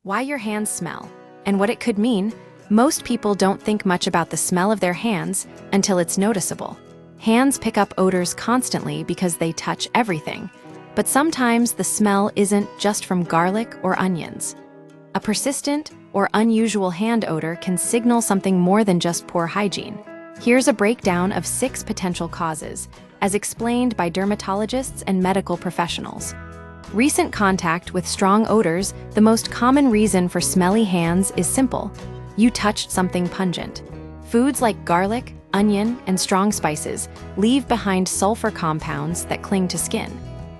Why your hands smell, and what it could mean. Most people don't think much about the smell of their hands until it's noticeable. Hands pick up odors constantly because they touch everything, but sometimes the smell isn't just from garlic or onions. A persistent or unusual hand odor can signal something more than just poor hygiene. Here's a breakdown of 6 potential causes, as explained by dermatologists and medical professionals. Recent contact with strong odors. The most common reason for smelly hands is simple. You touched something pungent. Foods like garlic, onion, and strong spices leave behind sulfur compounds that cling to skin.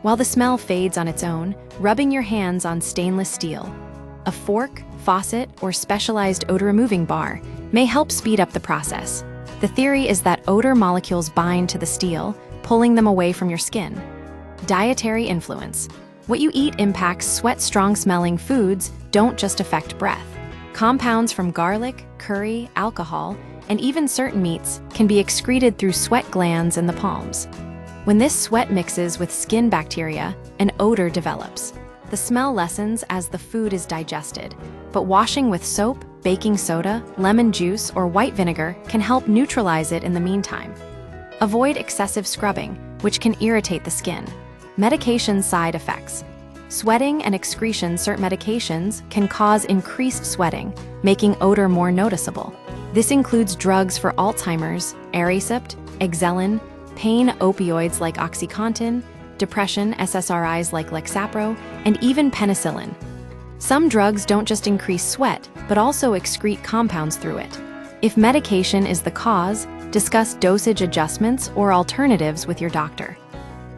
While the smell fades on its own, rubbing your hands on stainless steel, a fork, faucet, or specialized odor-removing bar may help speed up the process. The theory is that odor molecules bind to the steel, pulling them away from your skin. Dietary influence. What you eat impacts sweat. Strong-smelling foods don't just affect breath. Compounds from garlic, curry, alcohol, and even certain meats can be excreted through sweat glands in the palms. When this sweat mixes with skin bacteria, an odor develops. The smell lessens as the food is digested, but washing with soap, baking soda, lemon juice, or white vinegar can help neutralize it in the meantime. Avoid excessive scrubbing, which can irritate the skin. Medication side effects. Sweating and excretion. Certain medications can cause increased sweating, making odor more noticeable. This includes drugs for Alzheimer's, Aricept, Exelin, pain opioids like OxyContin, depression SSRIs like Lexapro, and even penicillin. Some drugs don't just increase sweat, but also excrete compounds through it. If medication is the cause, discuss dosage adjustments or alternatives with your doctor.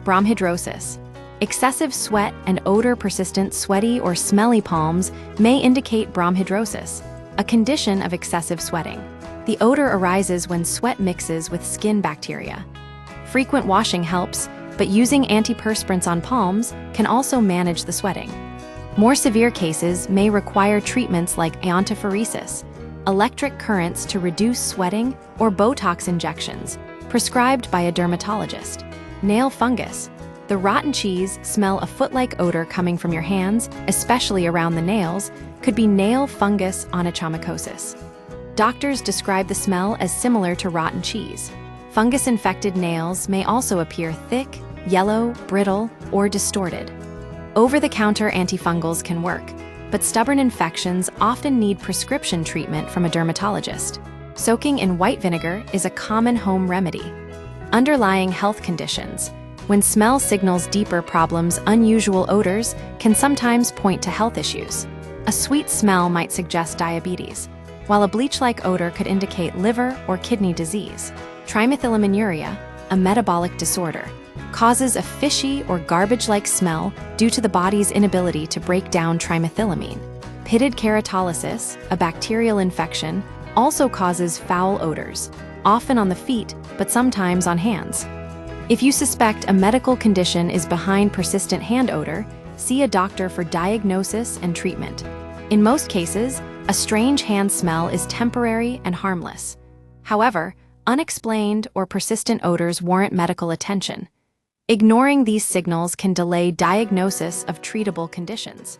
Bromhidrosis. Excessive sweat and odor. Persistent sweaty or smelly palms may indicate bromhidrosis, a condition of excessive sweating. The odor arises when sweat mixes with skin bacteria. Frequent washing helps, but using antiperspirants on palms can also manage the sweating. More severe cases may require treatments like iontophoresis, electric currents to reduce sweating, or Botox injections, prescribed by a dermatologist. Nail fungus. The rotten cheese smell. A foot-like odor coming from your hands, especially around the nails, could be nail fungus onychomycosis. Doctors describe the smell as similar to rotten cheese. Fungus-infected nails may also appear thick, yellow, brittle, or distorted. Over-the-counter antifungals can work, but stubborn infections often need prescription treatment from a dermatologist. Soaking in white vinegar is a common home remedy. Underlying health conditions. When smell signals deeper problems, unusual odors can sometimes point to health issues. A sweet smell might suggest diabetes, while a bleach-like odor could indicate liver or kidney disease. Trimethylaminuria, a metabolic disorder, causes a fishy or garbage-like smell due to the body's inability to break down trimethylamine. Pitted keratolysis, a bacterial infection, also causes foul odors, often on the feet, but sometimes on hands. If you suspect a medical condition is behind persistent hand odor, see a doctor for diagnosis and treatment. In most cases, a strange hand smell is temporary and harmless. However, unexplained or persistent odors warrant medical attention. Ignoring these signals can delay diagnosis of treatable conditions.